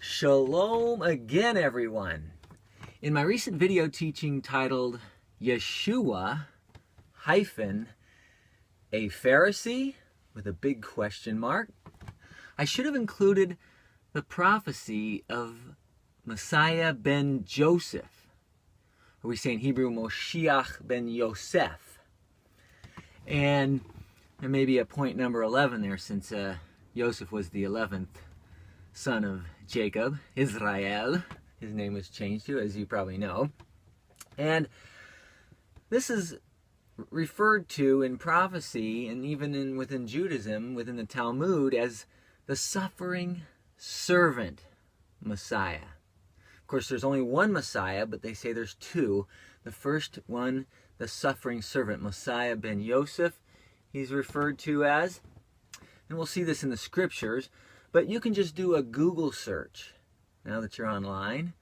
Shalom again, everyone. In my recent video teaching titled Yeshua hyphen a Pharisee with a big question mark, I should have included the prophecy of Messiah ben Joseph, or we say in Hebrew Moshiach ben Yosef. And there may be a point number 11 there, since Yosef was the 11th son of Jacob, Israel. His name was changed to, as you probably know. And this is referred to in prophecy and even within Judaism, within the Talmud, as the suffering servant Messiah. Of course, there's only one Messiah, but they say there's two. The first one, the suffering servant, Messiah ben Yosef, he's referred to as. And we'll see this in the scriptures. But you can just do a Google search, now that you're online,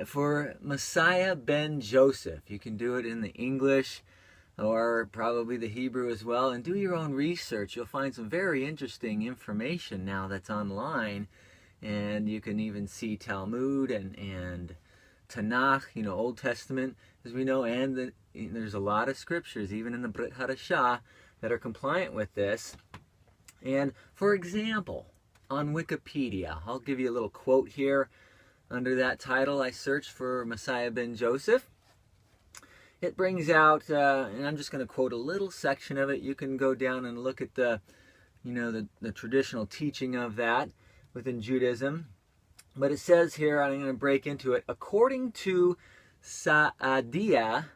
for Messiah ben Joseph. You can do it in the English or probably the Hebrew as well, and do your own research. You'll find some very interesting information now that's online, and you can even see Talmud and Tanakh, Old Testament, as we know, and there's a lot of scriptures, even in the Brit Hadashah, that are compliant with this. And for example, on Wikipedia, I'll give you a little quote here. Under that title, I searched for Messiah ben Joseph. It brings out, and I'm just going to quote a little section of it. You can go down and look at the traditional teaching of that within Judaism. But it says here, I'm going to break into it. According to Sa'adia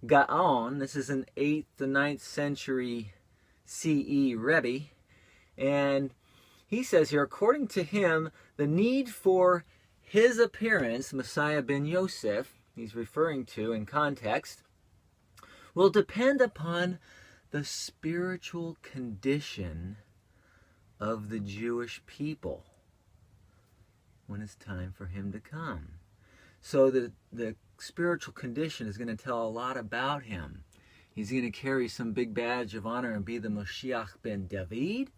Gaon, this is an 8th to 9th century CE Rebbe, and he says here, according to him, the need for his appearance, Messiah ben Yosef, he's referring to in context, will depend upon the spiritual condition of the Jewish people when it's time for him to come. So the spiritual condition is going to tell a lot about him. He's going to carry some big badge of honor and be the Moshiach ben David,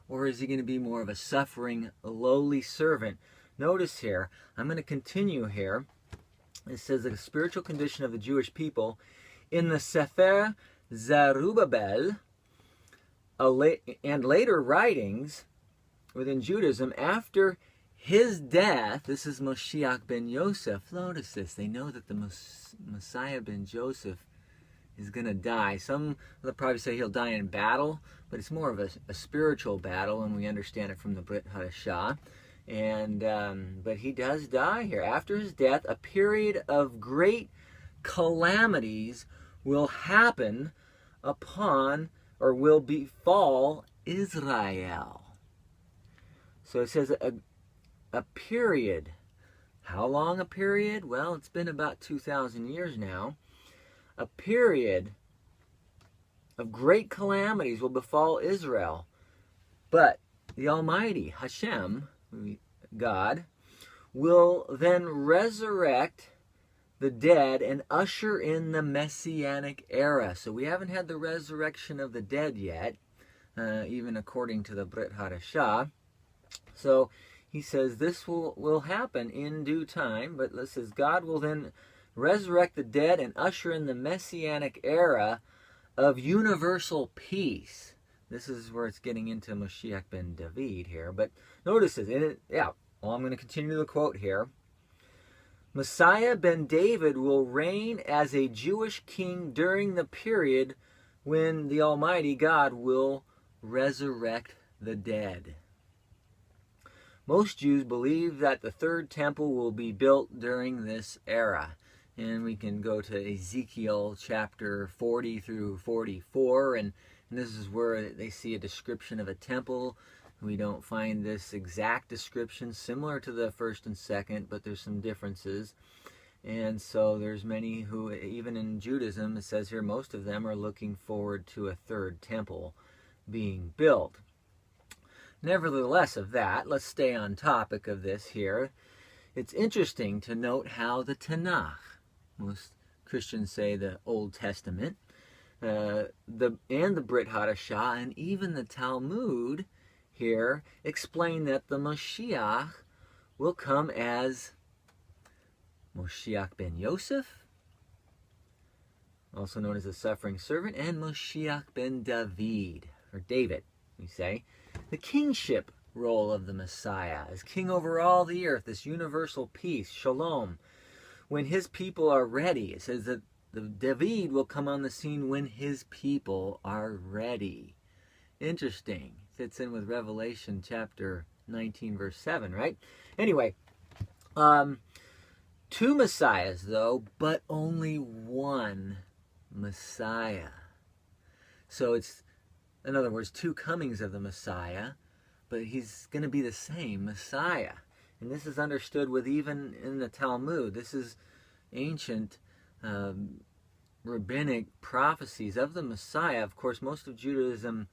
or is he going to be more of a suffering, lowly servant? Notice here, I'm going to continue here. It says the spiritual condition of the Jewish people in the Sefer Zerubbabel and later writings within Judaism after his death. This is Moshiach ben Yosef. Notice this. They know that the Messiah ben Joseph is going to die. Some will probably say he'll die in battle, but it's more of a spiritual battle, and we understand it from the Brit Hadashah. But he does die here. After his death, a period of great calamities will happen upon, or will befall, Israel. So it says a period. How long a period? Well, it's been about 2,000 years now. A period of great calamities will befall Israel. But the Almighty, Hashem, God, will then resurrect the dead and usher in the Messianic era. So we haven't had the resurrection of the dead yet, even according to the Brit Hadashah. So he says this will happen in due time, but it says God will then resurrect the dead and usher in the Messianic era of universal peace. This is where it's getting into Moshiach ben David here. But notice this. I'm going to continue the quote here. Messiah ben David will reign as a Jewish king during the period when the Almighty God will resurrect the dead. Most Jews believe that the third temple will be built during this era. And we can go to Ezekiel chapter 40 through 44, and this is where they see a description of a temple. We don't find this exact description similar to the first and second, but there's some differences. And so there's many who, even in Judaism, it says here, most of them are looking forward to a third temple being built. Nevertheless of that, let's stay on topic of this here. It's interesting to note how the Tanakh, most Christians say the Old Testament, and the Brit Hadashah, and even the Talmud here explain that the Mashiach will come as Moshiach ben Yosef, also known as the suffering servant, and Moshiach ben David, or David, we say. The kingship role of the Messiah as king over all the earth, this universal peace, shalom. When his people are ready, it says that the David will come on the scene when his people are ready. Interesting. Fits in with Revelation chapter 19, verse 7, right? Anyway, two Messiahs, though, but only one Messiah. So it's, in other words, two comings of the Messiah, but he's going to be the same Messiah. And this is understood with even in the Talmud. This is ancient rabbinic prophecies of the Messiah. Of course, most of Judaism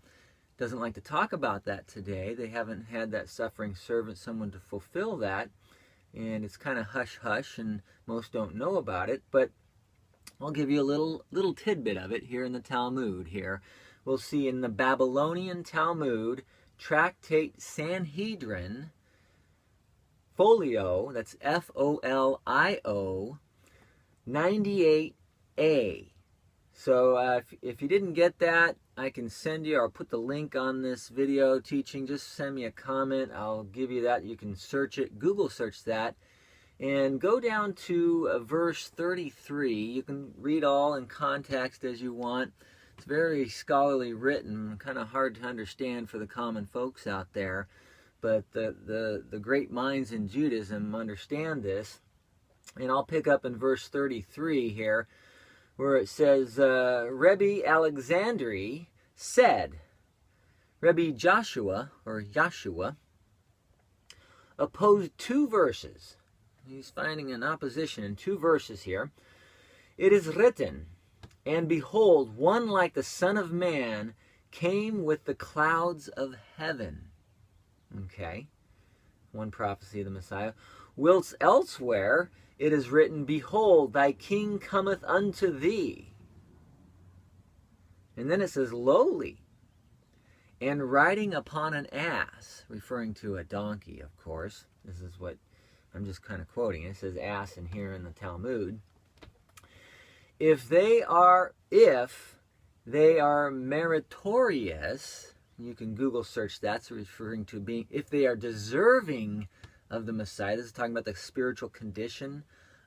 doesn't like to talk about that today. They haven't had that suffering servant, someone to fulfill that. And it's kind of hush-hush, and most don't know about it. But I'll give you a little tidbit of it here in the Talmud here. We'll see in the Babylonian Talmud, Tractate Sanhedrin, Folio, that's F-O-L-I-O, 98a. So if you didn't get that, I can send you, or I'll put the link on this video teaching. Just send me a comment. I'll give you that. You can search it, Google search that, and go down to verse 33. You can read all in context as you want. It's very scholarly written, kind of hard to understand for the common folks out there. But the great minds in Judaism understand this. And I'll pick up in verse 33 here, where it says, Rebbe Alexandri said, Rebbe Joshua, or Yeshua, opposed two verses. He's finding an opposition in two verses here. It is written, and behold, one like the Son of Man came with the clouds of heaven. Okay, one prophecy of the Messiah. Whilst elsewhere it is written, behold, thy king cometh unto thee. And then it says, lowly, and riding upon an ass, referring to a donkey, of course. This is what I'm just kind of quoting. It says ass in here in the Talmud. If they are meritorious, you can Google search that. It's referring to being, if they are deserving of the Messiah. This is talking about the spiritual condition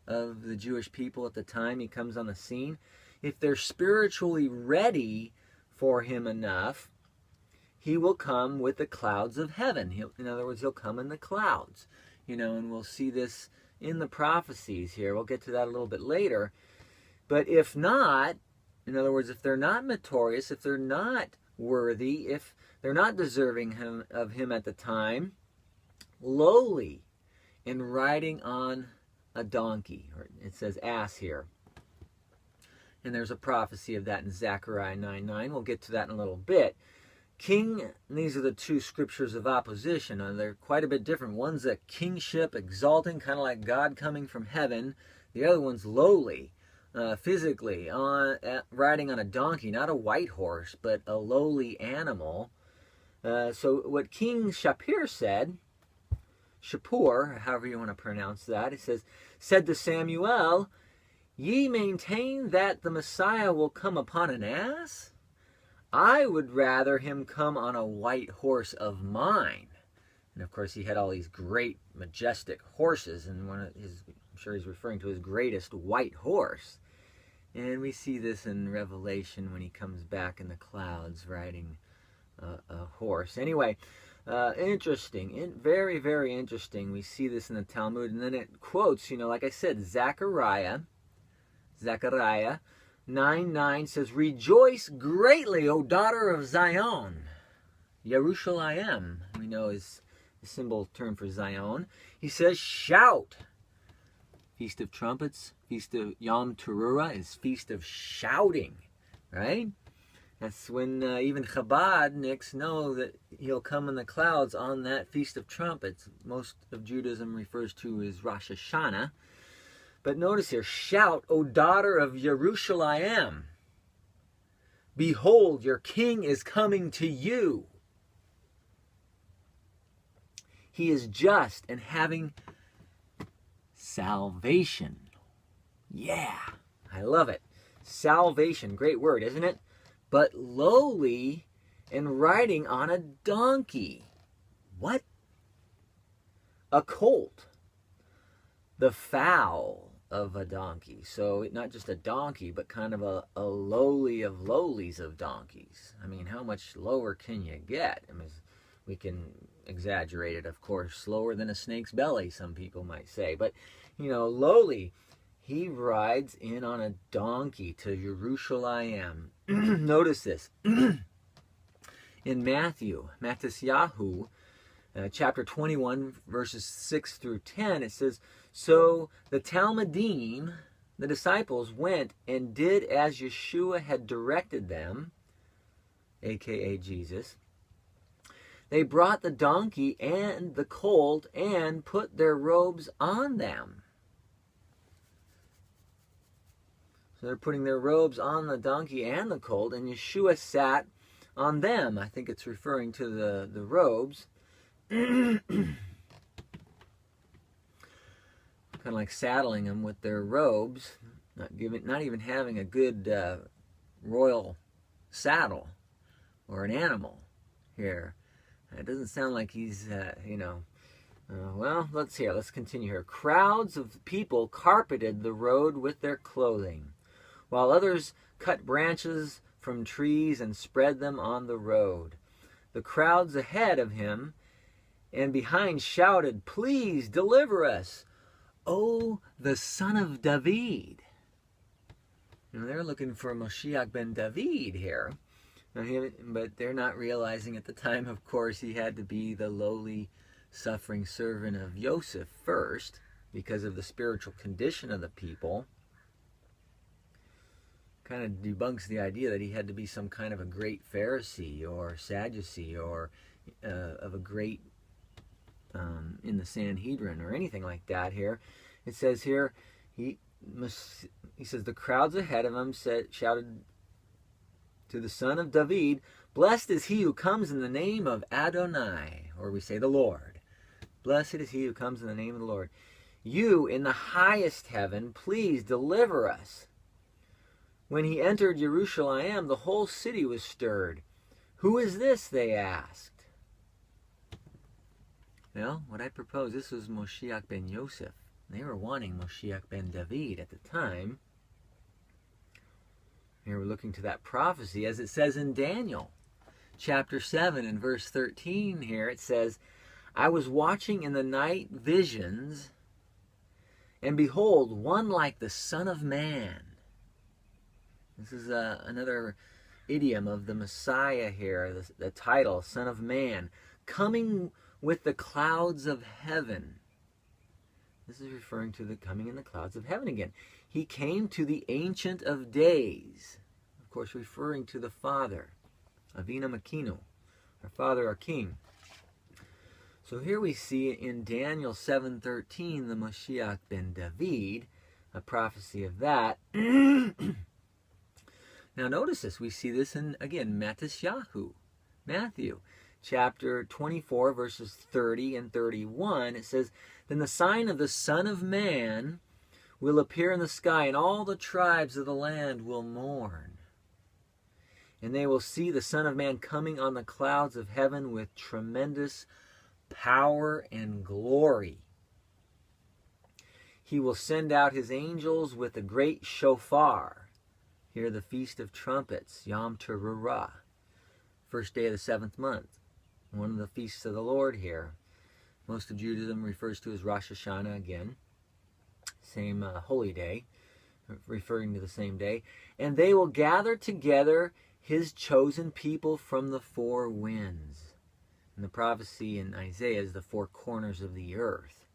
of the Jewish people at the time he comes on the scene. If they're spiritually ready for him enough, he will come with the clouds of heaven. In other words, he'll come in the clouds. You know, and we'll see this in the prophecies here. We'll get to that a little bit later. But if not, in other words, if they're not meritorious, if they're not worthy, if they're not deserving of him at the time, lowly and riding on a donkey, or it says ass here. And there's a prophecy of that in Zechariah 9:9. We'll get to that in a little bit. King, and these are the two scriptures of opposition. They're quite a bit different. One's a kingship, exalting, kind of like God coming from heaven. The other one's lowly, physically, riding on a donkey, not a white horse, but a lowly animal. So what King Shapur said, Shapur, however you want to pronounce that, it said to Samuel, ye maintain that the Messiah will come upon an ass? I would rather him come on a white horse of mine. And of course he had all these great, majestic horses, and one of his, I'm sure he's referring to his greatest white horse. And we see this in Revelation when he comes back in the clouds riding a horse. Anyway, interesting, very, very interesting. We see this in the Talmud, and then it quotes, you know, like I said, Zechariah 9:9 says, rejoice greatly, O daughter of Zion. Yerushalayim, we know, is the symbol term for Zion. He says, shout. Feast of Trumpets, Feast of Yom Teruah is Feast of Shouting, right? That's when even Chabadniks know that he'll come in the clouds on that Feast of Trumpets. Most of Judaism refers to as Rosh Hashanah. But notice here, shout, O daughter of Yerushalayim. Behold, your king is coming to you. He is just and having salvation. Yeah, I love it. Salvation, great word, isn't it? But lowly and riding on a donkey. What? A colt. The foal of a donkey. So not just a donkey, but kind of a lowly of lowlies of donkeys. I mean, how much lower can you get? I mean, we can exaggerate it, of course. Lower than a snake's belly, some people might say. But, you know, lowly. He rides in on a donkey to Jerusalem. Notice this. In Matthew, chapter 21, verses 6 through 10, it says, "So the Talmudim, the disciples, went and did as Yeshua had directed them," a.k.a. Jesus. "They brought the donkey and the colt and put their robes on them." So they're putting their robes on the donkey and the colt, and Yeshua sat on them. I think it's referring to the robes. Kind of like saddling them with their robes, not even having a good royal saddle or an animal here. It doesn't sound like he's, well, let's continue here. "Crowds of people carpeted the road with their clothing, while others cut branches from trees and spread them on the road. The crowds ahead of him and behind shouted, 'Please deliver us, O the son of David.'" You know, they're looking for Moshiach ben David here. But they're not realizing at the time, of course, he had to be the lowly, suffering servant of Yosef first, because of the spiritual condition of the people. Kind of debunks the idea that he had to be some kind of a great Pharisee or Sadducee or of a great in the Sanhedrin or anything like that here. It says here, he says, "The crowds ahead of him shouted to the son of David, 'Blessed is he who comes in the name of Adonai,'" or we say the Lord. "Blessed is he who comes in the name of the Lord. You in the highest heaven, please deliver us." When he entered Jerusalem, the whole city was stirred. "Who is this?" they asked. Well, what I propose, this was Moshiach ben Yosef. They were wanting Moshiach ben David at the time. Here we're looking to that prophecy, as it says in Daniel, chapter 7 and verse 13 here. It says, "I was watching in the night visions, and behold, one like the Son of Man." This is another idiom of the Messiah here, the title, Son of Man, "coming with the clouds of heaven." This is referring to the coming in the clouds of heaven again. "He came to the Ancient of Days," of course referring to the Father, Avinu Makinu, our Father, our King. So here we see in Daniel 7:13 the Moshiach ben David, a prophecy of that. Now notice this, we see this in, again, Matthew, chapter 24, verses 30 and 31. It says, "Then the sign of the Son of Man will appear in the sky, and all the tribes of the land will mourn. And they will see the Son of Man coming on the clouds of heaven with tremendous power and glory. He will send out his angels with a great shofar." Here, the Feast of Trumpets, Yom Teruah, first day of the 7th month, one of the feasts of the Lord here. Most of Judaism refers to as Rosh Hashanah again, same holy day, referring to the same day. "And they will gather together his chosen people from the four winds." And the prophecy in Isaiah is the four corners of the earth,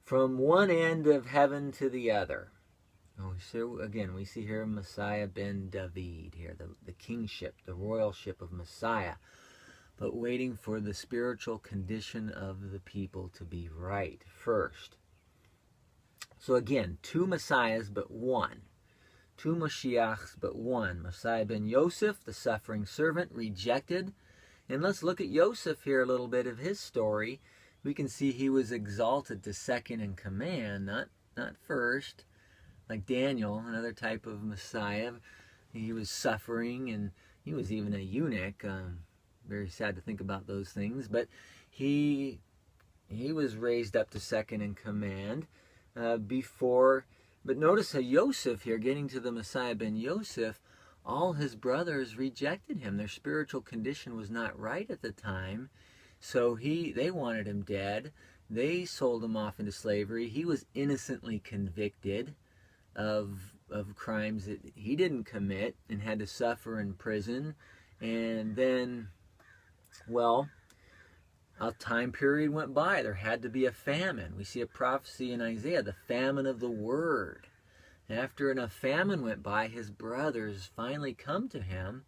from one end of heaven to the other. So again, we see here Messiah ben David here, the kingship, the royalship of Messiah, but waiting for the spiritual condition of the people to be right first. So again, two Messiahs but one. Two Moshiachs but one. Messiah ben Yosef, the suffering servant, rejected And let's look at Yosef here a little bit of his story. We can see he was exalted to second in command, not first, like Daniel, another type of Messiah. He was suffering, and he was even a eunuch. Very sad to think about those things, but he was raised up to second in command before. But notice how Yosef here, getting to the Messiah ben Yosef, all his brothers rejected him. Their spiritual condition was not right at the time, so they wanted him dead. They sold him off into slavery. He was innocently convicted of crimes that he didn't commit and had to suffer in prison. And then, well, a time period went by. There had to be a famine. We see a prophecy in Isaiah, the famine of the word. After a famine went by, his brothers finally come to him,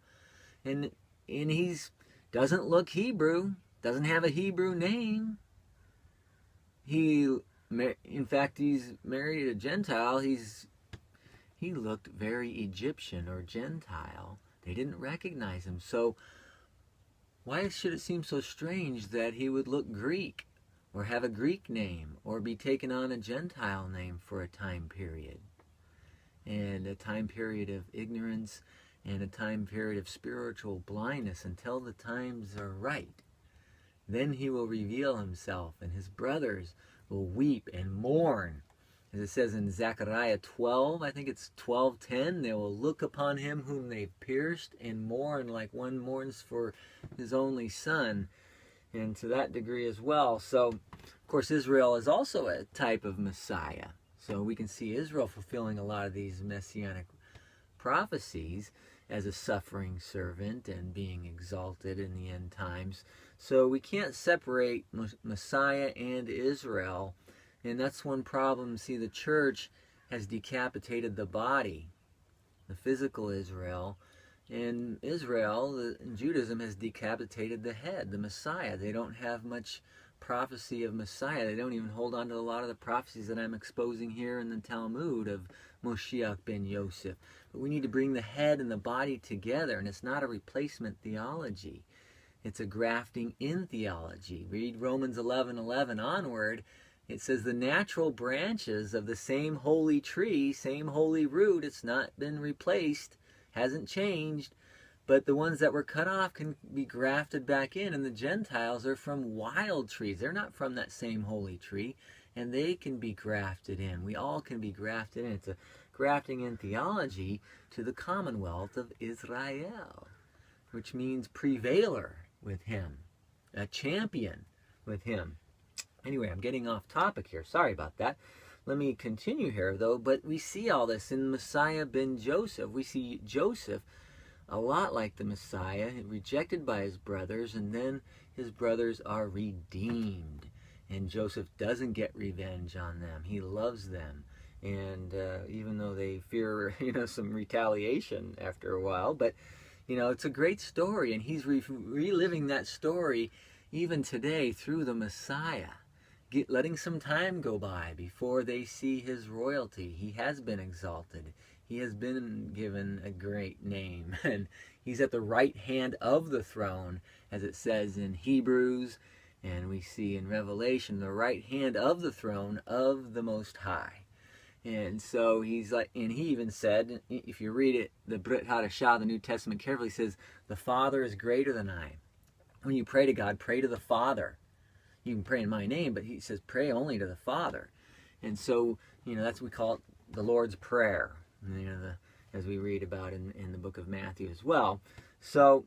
and he's doesn't look Hebrew, doesn't have a Hebrew name. In fact, he's married a Gentile. He looked very Egyptian or Gentile. They didn't recognize him. So why should it seem so strange that he would look Greek or have a Greek name or be taken on a Gentile name for a time period? And a time period of ignorance and a time period of spiritual blindness until the times are right. Then he will reveal himself, and his brothers will weep and mourn. As it says in Zechariah 12, I think it's 12:10, they will look upon him whom they've pierced and mourn like one mourns for his only son, and to that degree as well. So, of course, Israel is also a type of Messiah. So we can see Israel fulfilling a lot of these messianic prophecies as a suffering servant and being exalted in the end times. So we can't separate Messiah and Israel. And that's one problem. See, the church has decapitated the body, the physical Israel. And Israel, Judaism, has decapitated the head, the Messiah. They don't have much prophecy of Messiah. They don't even hold on to a lot of the prophecies that I'm exposing here in the Talmud of Moshiach ben Yosef. But we need to bring the head and the body together, and it's not a replacement theology. It's a grafting in theology. Read Romans 11:11 onward. It says the natural branches of the same holy tree, same holy root, it's not been replaced, hasn't changed, but the ones that were cut off can be grafted back in, and the Gentiles are from wild trees. They're not from that same holy tree, and they can be grafted in. We all can be grafted in. It's a grafting in theology to the commonwealth of Israel, which means prevailer with him, a champion with him. Anyway, I'm getting off topic here. Sorry about that. Let me continue here, though. But we see all this in Messiah ben Joseph. We see Joseph a lot like the Messiah, rejected by his brothers, and then his brothers are redeemed. And Joseph doesn't get revenge on them. He loves them. And even though they fear, some retaliation after a while, but, it's a great story. And he's reliving that story even today through the Messiah. Letting some time go by before they see his royalty. He has been exalted. He has been given a great name. And he's at the right hand of the throne, as it says in Hebrews, and we see in Revelation, the right hand of the throne of the Most High. And so he's like, and he even said, if you read it, the Brit Hadashah, the New Testament, carefully, says, the Father is greater than I. When you pray to God, pray to the Father. You can pray in my name, but he says pray only to the Father. And so, that's what we call it the Lord's Prayer, as we read about in the book of Matthew as well. So,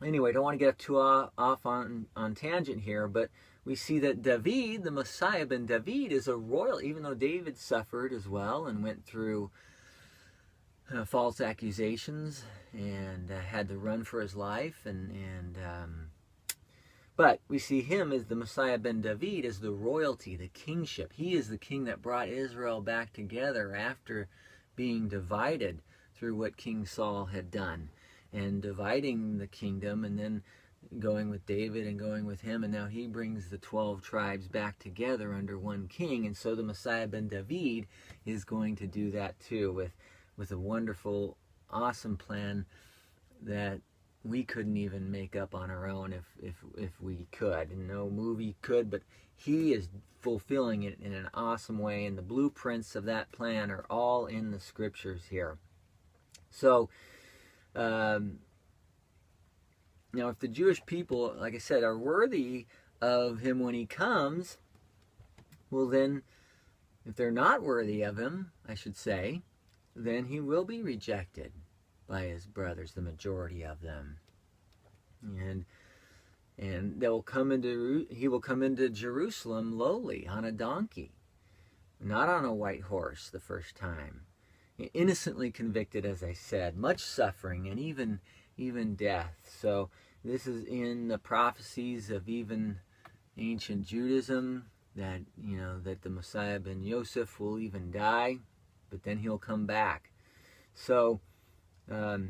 anyway, don't want to get too off on tangent here, but we see that David, the Messiah ben David, is a royal, even though David suffered as well and went through false accusations and had to run for his life but we see him as the Messiah ben David, as the royalty, the kingship. He is the king that brought Israel back together after being divided through what King Saul had done, and dividing the kingdom, and then going with David and going with him, and now he brings the 12 tribes back together under one king. And so the Messiah ben David is going to do that too, with a wonderful, awesome plan that we couldn't even make up on our own if we could. And no movie could, but he is fulfilling it in an awesome way, and the blueprints of that plan are all in the scriptures here. So, now if the Jewish people, like I said, are worthy of him when he comes, well then, if they're not worthy of him, I should say, then he will be rejected by his brothers, the majority of them. And he will come into Jerusalem lowly on a donkey, not on a white horse the first time. Innocently convicted, as I said, much suffering and even death. So this is in the prophecies of even ancient Judaism, that that the Messiah ben Yosef will even die, but then he'll come back. So, but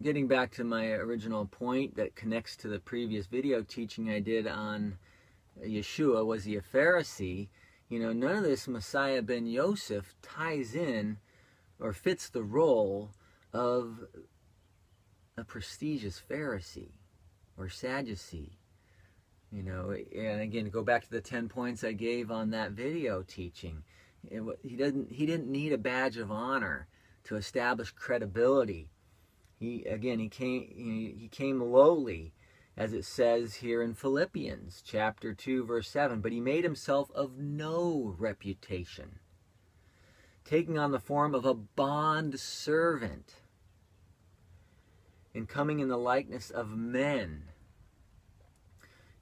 getting back to my original point that connects to the previous video teaching I did on Yeshua, was he a Pharisee? None of this Messiah ben Yosef ties in or fits the role of a prestigious Pharisee or Sadducee. And again, go back to the 10 points I gave on that video teaching. He didn't need a badge of honor to establish credibility. He came lowly, as it says here in Philippians chapter 2 verse 7, but he made himself of no reputation, taking on the form of a bond servant and coming in the likeness of men.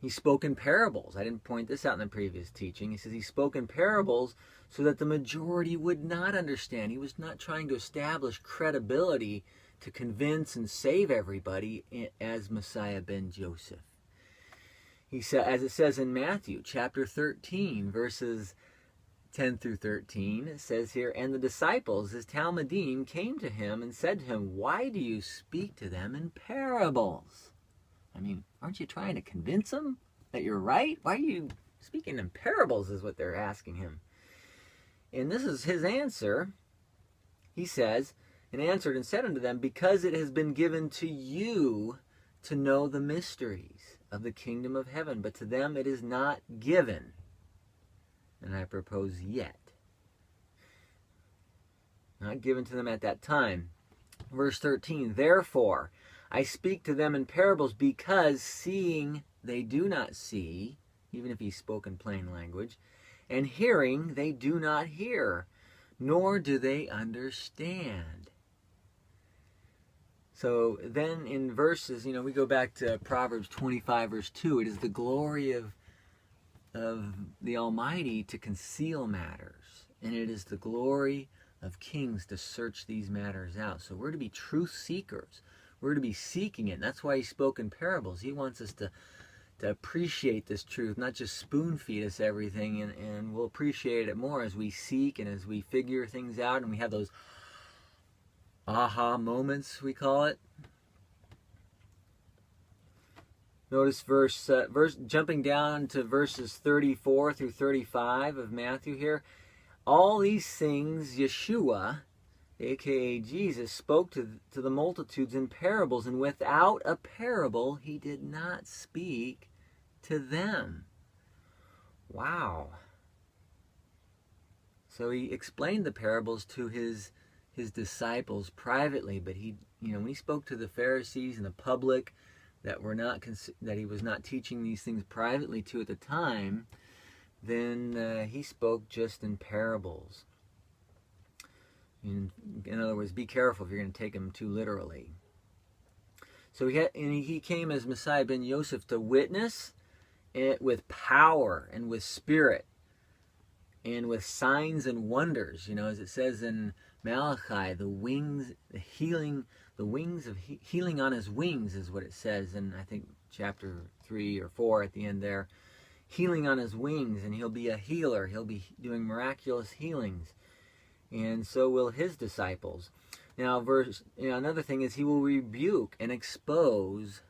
He spoke in parables. I didn't point this out in the previous teaching. He says he spoke in parables so that the majority would not understand. He was not trying to establish credibility to convince and save everybody as Messiah ben Joseph. He said, as it says in Matthew chapter 13, verses 10 through 13, it says here, and the disciples, his Talmudim, came to him and said to him, why do you speak to them in parables? I mean, aren't you trying to convince them that you're right? Why are you speaking in parables, is what they're asking him. And this is his answer. He says, and answered and said unto them, because it has been given to you to know the mysteries of the kingdom of heaven, but to them it is not given. And I propose yet. Not given to them at that time. Verse 13, therefore I speak to them in parables, because seeing they do not see, even if he spoke in plain language, and hearing they do not hear, nor do they understand. So then in verses, we go back to Proverbs 25 verse 2, it is the glory of the Almighty to conceal matters, and it is the glory of kings to search these matters out. So we're to be truth seekers. We're to be seeking it. And that's why he spoke in parables. He wants us to appreciate this truth, not just spoon feed us everything, and we'll appreciate it more as we seek and as we figure things out, and we have those aha moments, we call it. Notice jumping down to verses 34 through 35 of Matthew here. All these things Yeshua, aka Jesus, spoke to the multitudes in parables, and without a parable he did not speak to them. Wow. So he explained the parables to his disciples privately, but he, when he spoke to the Pharisees and the public that he was not teaching these things privately to at the time, then he spoke just in parables. In other words, be careful if you're going to take him too literally. So he came as Messiah ben Yosef to witness it with power and with spirit and with signs and wonders. As it says in Malachi, healing on his wings is what it says in, I think, chapter 3 or 4 at the end there. Healing on his wings, and he'll be a healer. He'll be doing miraculous healings. And so will his disciples. Now, another thing is he will rebuke and expose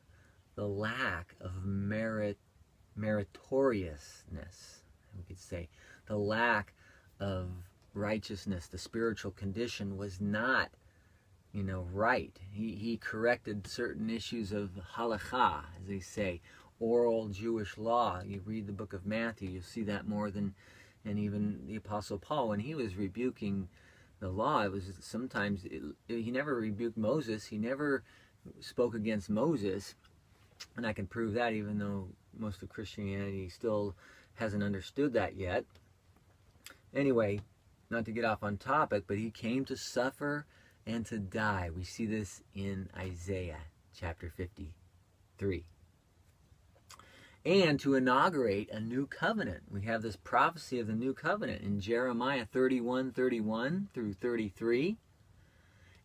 the lack of meritoriousness, we could say. The lack of righteousness, the spiritual condition was not right. He corrected certain issues of halakha, as they say, oral Jewish law. You read the book of Matthew, you'll see that more than, and even the Apostle Paul, when he was rebuking the law, it was sometimes, he never rebuked Moses, he never spoke against Moses, and I can prove that even though most of Christianity still hasn't understood that yet. Anyway, not to get off on topic, but he came to suffer and to die. We see this in Isaiah chapter 53. And to inaugurate a new covenant. We have this prophecy of the new covenant in Jeremiah 31:31 through 33.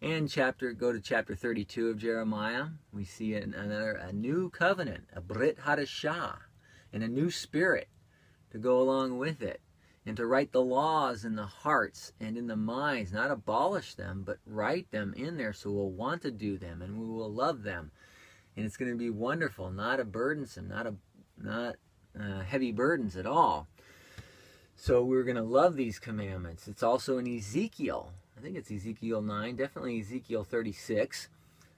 And go to chapter 32 of Jeremiah. We see a new covenant, a Brit Hadashah, and a new spirit to go along with it. And to write the laws in the hearts and in the minds, not abolish them, but write them in there so we'll want to do them and we will love them. And it's going to be wonderful, not a burdensome, not heavy burdens at all. So we're going to love these commandments. It's also in Ezekiel. I think it's Ezekiel 9, definitely Ezekiel 36.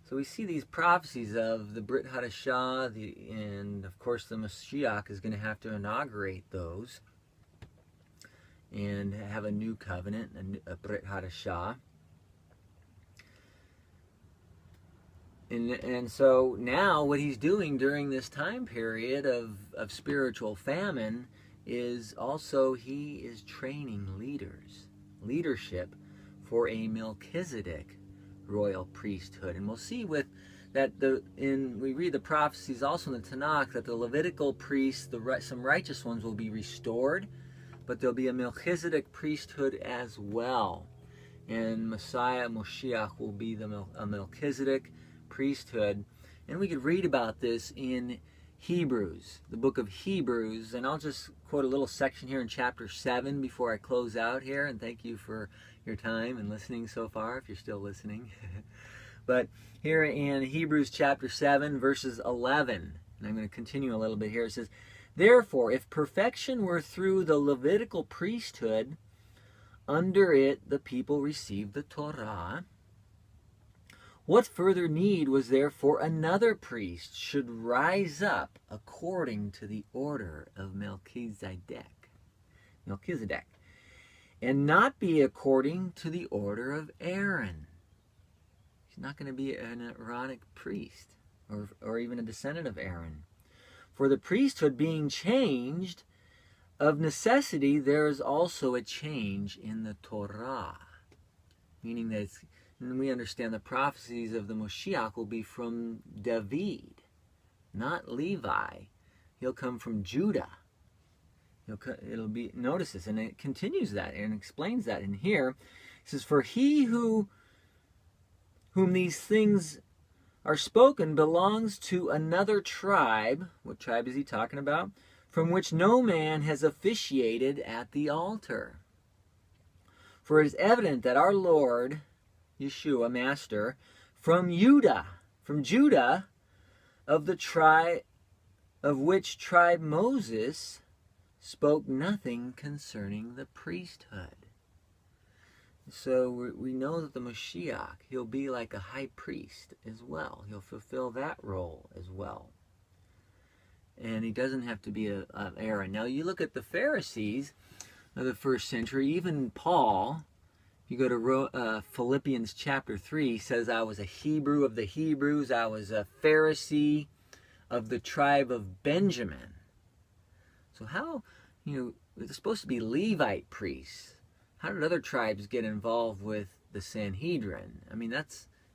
So we see these prophecies of the Brit Hadashah, and of course the Mashiach is going to have to inaugurate those and have a new covenant, a Brit Hadashah. And so now what he's doing during this time period of spiritual famine is also he is training leadership for a Melchizedek royal priesthood. And we'll see with that we read the prophecies also in the Tanakh that the Levitical priests, some righteous ones, will be restored, but there'll be a Melchizedek priesthood as well. And Messiah, Moshiach, will be a Melchizedek priesthood. And we could read about this in Hebrews, the book of Hebrews. And I'll just quote a little section here in chapter 7 before I close out here. And thank you for your time and listening so far, if you're still listening. But here in Hebrews chapter 7, verses 11, and I'm going to continue a little bit here. It says, "Therefore, if perfection were through the Levitical priesthood, under it the people received the Torah, what further need was there for another priest should rise up according to the order of Melchizedek, and not be according to the order of Aaron?" He's not going to be an Aaronic priest or even a descendant of Aaron. "For the priesthood being changed, of necessity there is also a change in the Torah." Meaning that and we understand the prophecies of the Moshiach will be from David, not Levi. He'll come from Judah. It'll be, notice this, and it continues that and explains that in here. It says, "For he whom these things are spoken belongs to another tribe." What tribe is he talking about? "From which no man has officiated at the altar. For it is evident that our Lord, Yeshua, Master, from Judah, of the tribe of which tribe Moses spoke nothing concerning the priesthood." So we know that the Mashiach, he'll be like a high priest as well. He'll fulfill that role as well. And he doesn't have to be of Aaron. Now you look at the Pharisees of the first century, even Paul, if you go to Philippians chapter 3, he says, "I was a Hebrew of the Hebrews, I was a Pharisee of the tribe of Benjamin." So how, they're supposed to be Levite priests. How did other tribes get involved with the Sanhedrin? I mean,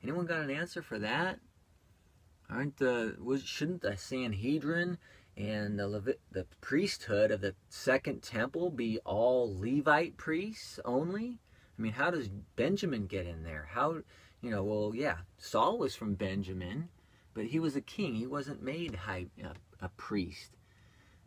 anyone got an answer for that? Shouldn't the Sanhedrin and the priesthood of the second temple be all Levite priests only? I mean, how does Benjamin get in there? Saul was from Benjamin, but he was a king. He wasn't made a priest.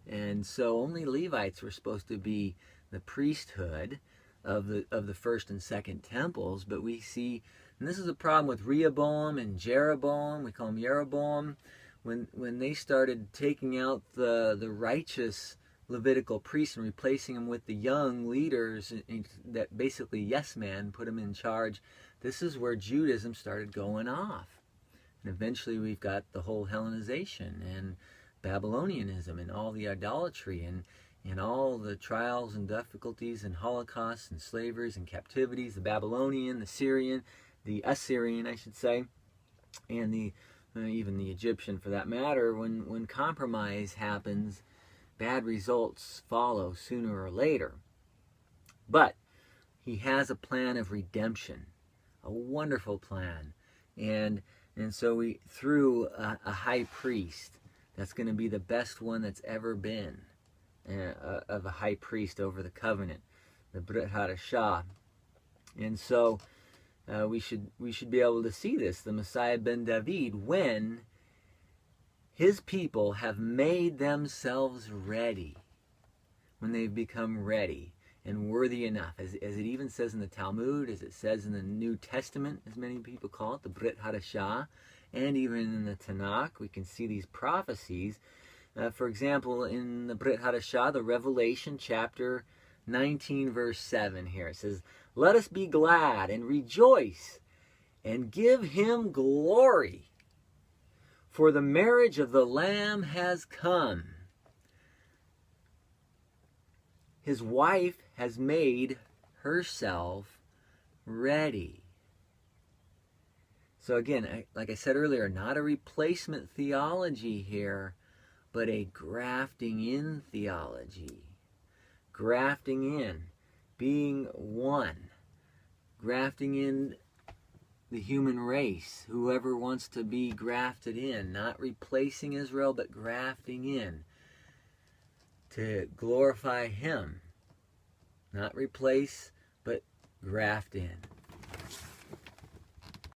And so only Levites were supposed to be the priesthood of the first and second temples. But we see, and this is a problem with Rehoboam and Jeroboam, we call him Jeroboam, when they started taking out the righteous Levitical priests and replacing them with the young leaders that basically, yes man, put them in charge. this is where Judaism started going off. And eventually we've got the whole Hellenization and Babylonianism and all the idolatry and all the trials and difficulties and holocausts and slaveries and captivities, the Babylonian, the Syrian, the Assyrian, I should say, and the even the Egyptian for that matter. When compromise happens, bad results follow sooner or later. But he has a plan of redemption, a wonderful plan. And so through a high priest, that's going to be the best one that's ever been, of a high priest over the covenant, the Brit Hadashah. And so we should be able to see this, the Messiah ben David, when his people have made themselves ready, when they've become ready and worthy enough, as it even says in the Talmud, as it says in the New Testament, as many people call it, the Brit Hadashah, and even in the Tanakh, we can see these prophecies. For example, in the Brit Hadashah, the Revelation chapter 19, verse 7 here, it says, "Let us be glad and rejoice and give him glory, for the marriage of the Lamb has come. His wife has made herself ready." So again, like I said earlier, not a replacement theology here, but a grafting in theology. Grafting in, being one. Grafting in the human race, whoever wants to be grafted in. Not replacing Israel, but grafting in to glorify him. Not replace, but graft in.